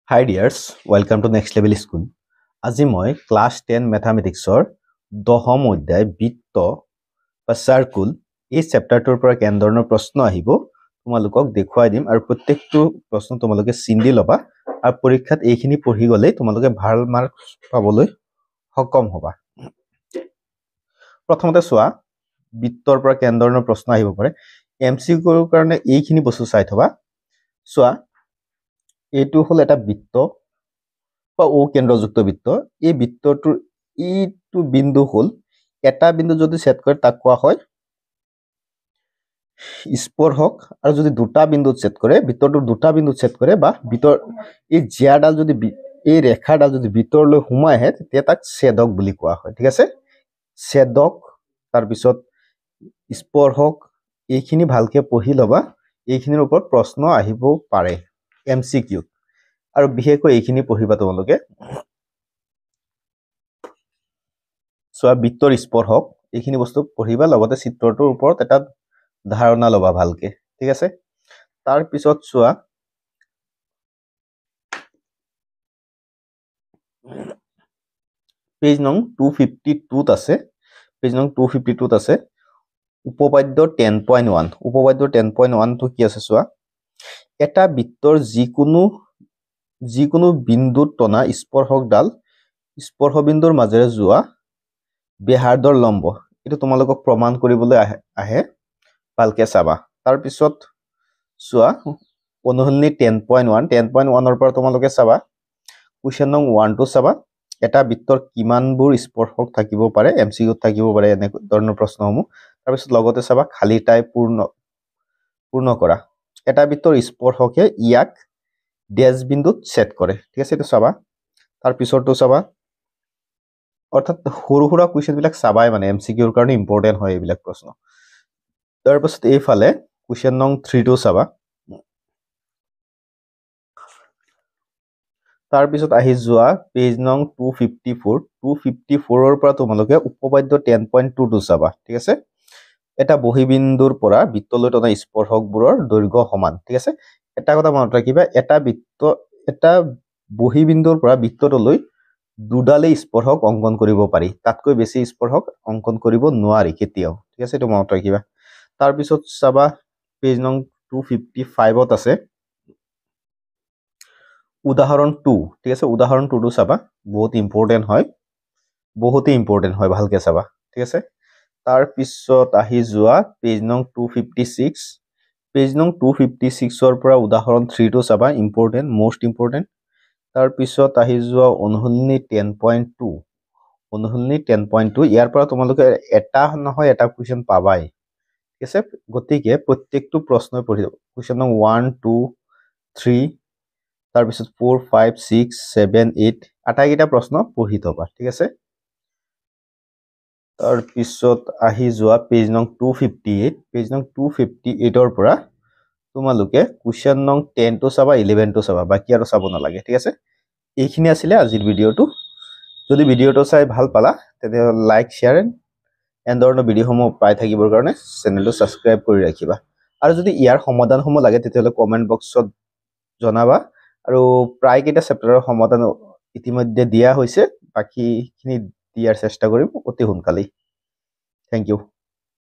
Hi dears, welcome to Next Level School. আজি মই class 10 ম্যাথমেটিক্সৰ 10ম অধ্যায় বৃত্ত বা সাৰ্কুল এই চেপ্টাৰটোৰ পৰা কেনেধৰণৰ প্ৰশ্ন আহিব তোমালোকক দেখুৱাই দিম আৰু প্ৰত্যেকটো প্ৰশ্ন তোমালোকে চিন্দি লবা আৰু পৰীক্ষাত এইখিনি পঢ়ি গলে তোমালোকে ভাল মাৰ্কছ পাবলৈ সক্ষম হ'বা প্ৰথমতে চোৱা বৃত্তৰ পৰা কেনেধৰণৰ প্ৰশ্ন আহিব পাৰে এমসিকিউৰ কাৰণে এইখিনি বস্তু চাই থবা চোৱা এইটো হল এটা বৃত্ত বা ও কেন্দ্ৰযুক্ত বৃত্ত এই বৃত্তটোৰ ইটো বিন্দু হল এটা বিন্দু যদি সেট কৰে তাক কোৱা হয় স্পৰ্শক আৰু যদি দুটা বিন্দু সেট কৰে বৃত্তটোৰ দুটা বিন্দু সেট কৰে বা বৃত্তৰ এই জিয়াডাল যদি এই ৰেখাডাল যদি বৃত্তৰলৈ সোমাই আহে তেতিয়া তাক ছেদক বুলি কোৱা হয় ঠিক আছে ছেদক তাৰ পিছত স্পৰ্শক এইখিনি ভালকে পঢ়ি লবা এইখিনিৰ ওপৰত প্ৰশ্ন আহিব পাৰে এমসিকিউ আৰু বিশেষকৈ এইখিনি পঢ়িবা তোমালোকে সোৱা বৃত্তৰ স্পৰ্শক এইখিনি বস্তু পঢ়িবা লগতে চিত্ৰটোৰ ওপৰত এটা ধাৰণা লবা ভালকে ঠিক আছে তাৰ পিছত সোৱা পেজ নং 252 ত আছে পেজ নং 252 ত আছে উপপাদ্য 10.1 উপপাদ্য 10.1 টো কি আছে সোৱা এটা বৃত্তৰ যিকোনো বিন্দুত টনা স্পৰ্শকডাল স্পৰ্শবিন্দুৰ মাজেৰে যোৱা বেহাৰ্ডৰ লম্ব এটো তোমালোকক প্ৰমাণ কৰিবলৈ আহে ভালকে চাবা তাৰ পিছত সোৱা অনুশীলনী 10.1 ৰ পৰা তোমালোকে চাবা কোৱেশ্চন নং 1 টো চাবা এটা বৃত্তৰ কিমানবোৰ স্পৰ্শক থাকিব পাৰে এমসিকিউ থাকিব পাৰে এনে ধৰণৰ প্ৰশ্নসমূহ তাৰ পিছত লগতে চাবা খালি টাই পূৰ্ণ কৰা এটা বৃত্তৰ স্পৰ্শকে ইয়াক ডেশ বিন্দুত সেট কৰে ঠিক আছে এটো চাবা তাৰ পিছৰটো চাবা অৰ্থাৎ সৰু কোৱেশ্চন বিলাক চাবাই মানে এমসিকিউৰ কাৰণে ইম্পৰ্টেন্ট হয় এইবিলাক প্ৰশ্ন তাৰ পিছত এইফালে কোৱেশ্চন নং 3 টো চাবা তাৰ পিছত আহি যোৱা পেজ নং 254 ৰ পৰা তোমালোকে উপপাদ্য 10.2 টো চাবা ঠিক আছে এটা বহিবিন্দুৰ পৰা বৃত্তলৈ টনা স্পৰ্শকবোৰৰ দৈৰ্ঘ্য সমান ঠিক আছে এটা কথা মনত ৰাখিবা এটা বহিবিন্দুৰ পৰা বৃত্তলৈ দুডালে স্পৰ্শক অঙ্কন কৰিব পাৰি তাতকৈ বেছি স্পৰ্শক অঙ্কন কৰিব নোৱাৰি কেতিয়াও ঠিক আছে এটো মনত ৰাখিবা তাৰ পিছত চাবা পেজ নং 255 ত আছে উদাহৰণ 2 ঠিক আছে উদাহৰণ 2 টো চাবা বহুত ইম্পৰ্টেন্ট হয় ভালকে চাবা ঠিক আছে তাৰ পিছত আহি যোৱা পেজ নং 256 পেজ নং 256 ৰ পৰা উদাহৰণ 3 টো চাবা ইম্পৰ্টেন্ট মোস্ট ইম্পৰ্টেন্ট তাৰ পিছত আহি যোৱা অনুশীলনী 10.2 ইয়াৰ পৰা তোমালোকে এটা নহয় এটা কোৱেশ্চন পাবাই ঠিক আছে গতিকে প্ৰত্যেকটো প্ৰশ্নই পঢ়িবা কোৱেশ্চন নং 1 2 3 তাৰ পিছত 4 5 6 7 8 আটাইকেইটা প্ৰশ্ন পঢ়ি থবা ঠিক আছে তাৰ পিছত আহি যোৱা পেজ নং 258 ৰ পৰা তোমালোকে কোৱেশ্চন নং 10 টো চাবা 11 টো চাবা বাকি আৰু চাব নালাগে ঠিক আছে এইখিনি আছিল আজিৰ ভিডিওটো যদি ভিডিওটো চাই ভাল পালা তেনে লাইক শেয়াৰ এণ্ড ধৰণৰ ভিডিওসমূহ পাই থাকিবৰ কাৰণে চেনেলটো সাবস্ক্ৰাইব কৰি ৰাখিবা আৰু যদি ইয়াৰ সমাধানসমূহ লাগে তেতিয়ালে কমেন্ট বক্সত জনাবা আৰু প্ৰায় কেইটা চেপ্টাৰৰ সমাধান ইতিমধ্যে দিয়া হৈছে বাকিখিনি দিয়াৰ চেষ্টা কৰিম অতি সোনকালে থ্যাংক ইউ